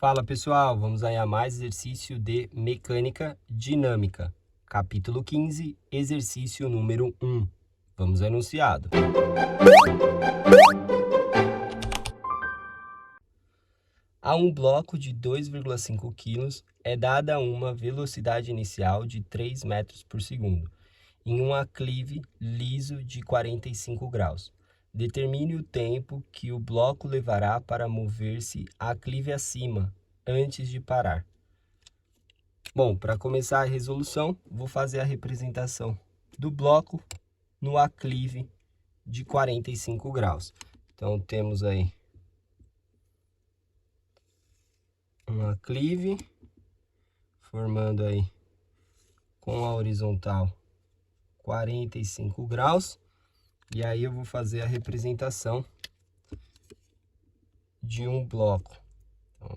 Fala pessoal, vamos aí a mais exercício de mecânica dinâmica. Capítulo 15, exercício número 1. Vamos ao enunciado. A um bloco de 2,5 kg é dada uma velocidade inicial de 3 metros por segundo, em um aclive liso de 45 graus. Determine o tempo que o bloco levará para mover-se aclive acima, antes de parar. Bom, para começar a resolução, vou fazer a representação do bloco no aclive de 45 graus. Então, temos aí um aclive, formando aí com a horizontal 45 graus. E aí eu vou fazer a representação de um bloco. Então,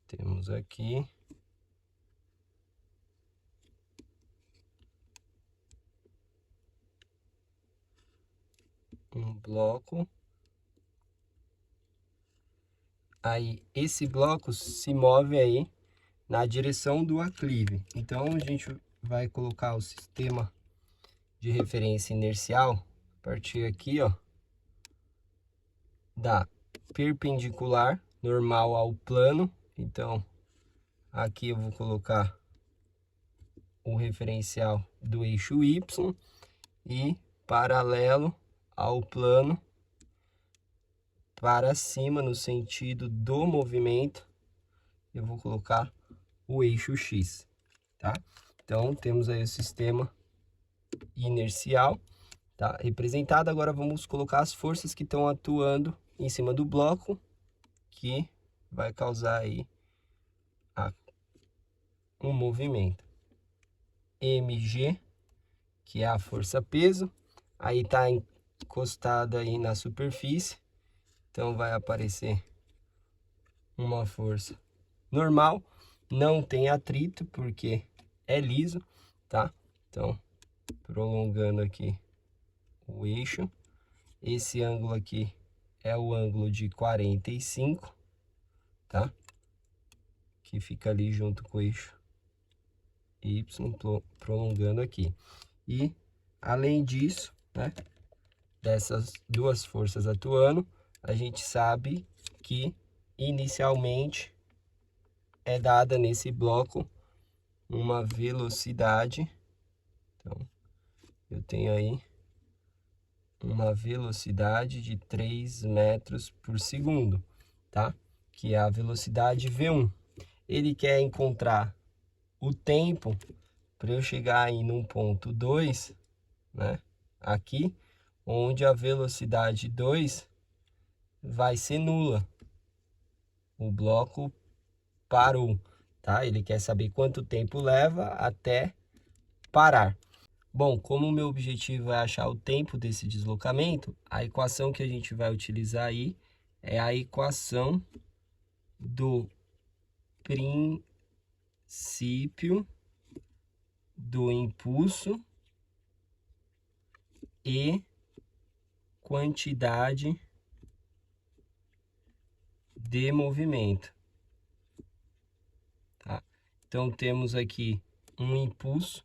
temos aqui um bloco. Aí, esse bloco se move aí na direção do aclive. Então, a gente vai colocar o sistema de referência inercial a partir aqui, ó, da perpendicular normal ao plano. Então, aqui eu vou colocar o referencial do eixo Y e paralelo ao plano para cima no sentido do movimento, eu vou colocar o eixo X, tá? Então, temos aí o sistema inercial, tá representado. Agora vamos colocar as forças que estão atuando em cima do bloco, que vai causar aí um movimento. Mg, que é a força peso, aí tá encostado aí na superfície, então vai aparecer uma força normal, não tem atrito porque é liso, tá? Então, prolongando aqui o eixo, esse ângulo aqui é o ângulo de 45, tá? Que fica ali junto com o eixo Y, prolongando aqui. E, além disso, né, dessas duas forças atuando, a gente sabe que, inicialmente, é dada nesse bloco uma velocidade. Então, eu tenho aí uma velocidade de 3 metros por segundo, tá? Que é a velocidade V1. Ele quer encontrar o tempo para eu chegar aí num ponto 2, né? Aqui, onde a velocidade 2 vai ser nula. O bloco parou, tá? Ele quer saber quanto tempo leva até parar. Bom, como o meu objetivo é achar o tempo desse deslocamento, a equação que a gente vai utilizar aí é a equação do princípio do impulso e quantidade de movimento, tá? Então, temos aqui um impulso,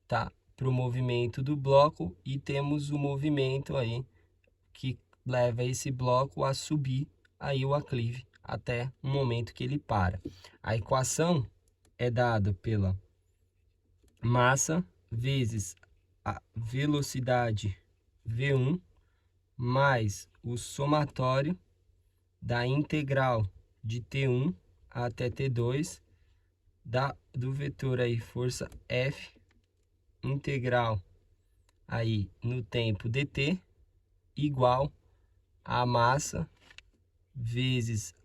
tá, para o movimento do bloco, e temos o movimento aí que leva esse bloco a subir aí o aclive até o momento que ele para. A equação é dada pela massa vezes a velocidade V1 mais o somatório da integral de T1 até T2 do vetor aí força F integral aí no tempo dt igual a massa vezes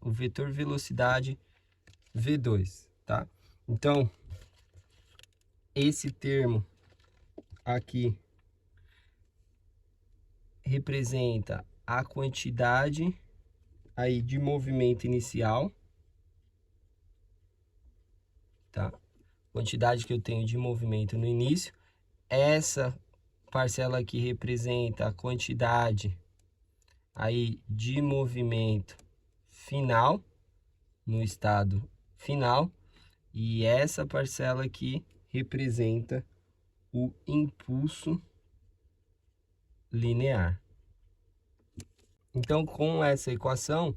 o vetor velocidade V2, tá? Então, esse termo aqui representa a quantidade aí de movimento inicial, tá? Quantidade que eu tenho de movimento no início. Essa parcela aqui representa a quantidade aí de movimento final, no estado final, e essa parcela aqui representa o impulso linear. Então, com essa equação,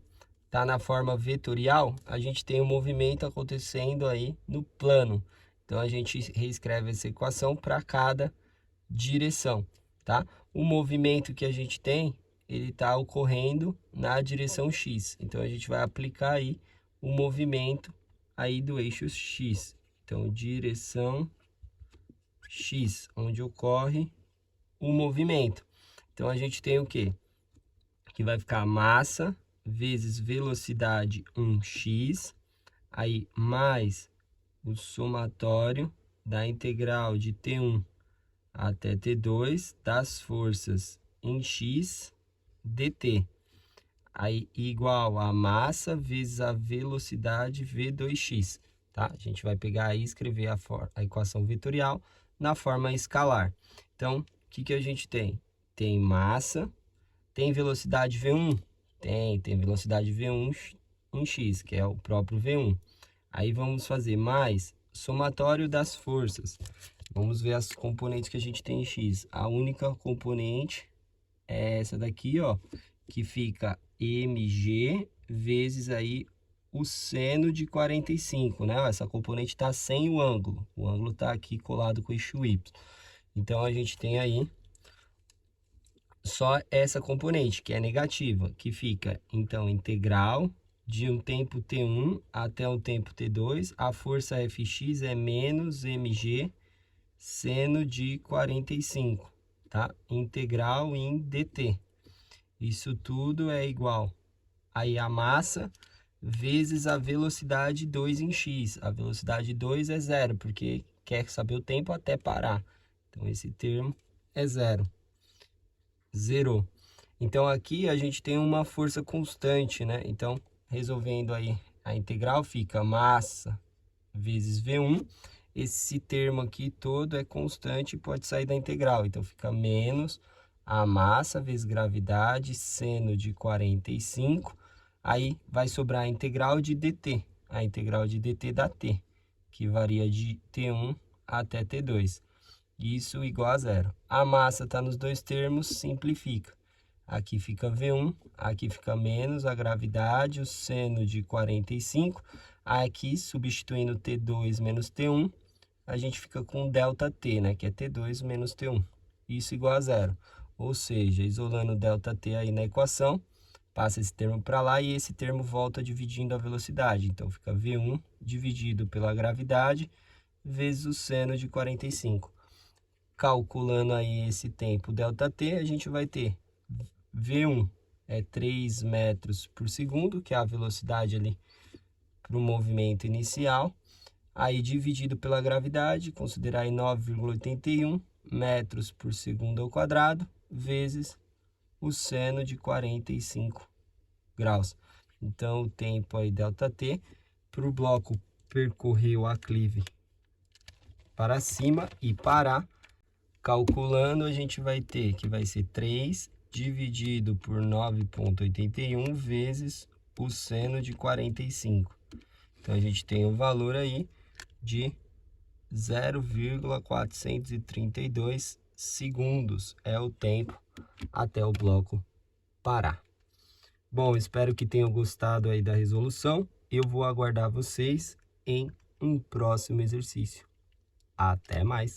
tá na forma vetorial, a gente tem o movimento acontecendo aí no plano. Então, a gente reescreve essa equação para cada direção, tá? O movimento que a gente tem, ele está ocorrendo na direção X. Então, a gente vai aplicar aí o movimento aí do eixo X. Então, direção X, onde ocorre o movimento. Então, a gente tem o quê? Que vai ficar massa vezes velocidade 1x, aí mais o somatório da integral de T1 até T2 das forças em x dt. Aí igual a massa vezes a velocidade V2x, tá? A gente vai pegar aí e escrever a equação vetorial na forma escalar. Então, o que a gente tem? Tem massa, tem velocidade V1? Tem velocidade V1 em x, que é o próprio V1. Aí vamos fazer mais somatório das forças. Vamos ver as componentes que a gente tem em x. A única componente é essa daqui, ó, que fica mg vezes aí o seno de 45, né? Essa componente está sem o ângulo está aqui colado com o eixo y. Então, a gente tem aí só essa componente, que é negativa, que fica, então, integral de um tempo t1 até um tempo t2, a força Fx é menos mg seno de 45, tá? Integral em dt. Isso tudo é igual aí a massa vezes a velocidade 2 em x. A velocidade 2 é zero, porque quer saber o tempo até parar. Então, esse termo é zero. Zerou. Então, aqui a gente tem uma força constante, né? Então, resolvendo aí a integral, fica massa vezes V1. Esse termo aqui todo é constante e pode sair da integral. Então, fica menos a massa vezes gravidade, seno de 45. Aí, vai sobrar a integral de dt. A integral de dt dá t, que varia de T1 até T2. Isso igual a zero. A massa está nos dois termos, simplifica. Aqui fica V1, aqui fica menos a gravidade, o seno de 45. Aqui, substituindo T2 menos T1, a gente fica com ΔT, né? Que é T2 menos T1. Isso igual a zero. Ou seja, isolando ΔT aí na equação, passa esse termo para lá e esse termo volta dividindo a velocidade. Então, fica V1 dividido pela gravidade vezes o seno de 45. Calculando aí esse tempo ΔT, a gente vai ter V1 é 3 metros por segundo, que é a velocidade ali para o movimento inicial. Aí dividido pela gravidade, considerar aí 9,81 metros por segundo ao quadrado, vezes o seno de 45 graus. Então, o tempo aí ΔT para o bloco percorrer o aclive para cima e parar, calculando, a gente vai ter que vai ser 3 dividido por 9,81 vezes o seno de 45. Então, a gente tem o valor aí de 0,432 segundos. É o tempo até o bloco parar. Bom, espero que tenham gostado aí da resolução. Eu vou aguardar vocês em um próximo exercício. Até mais!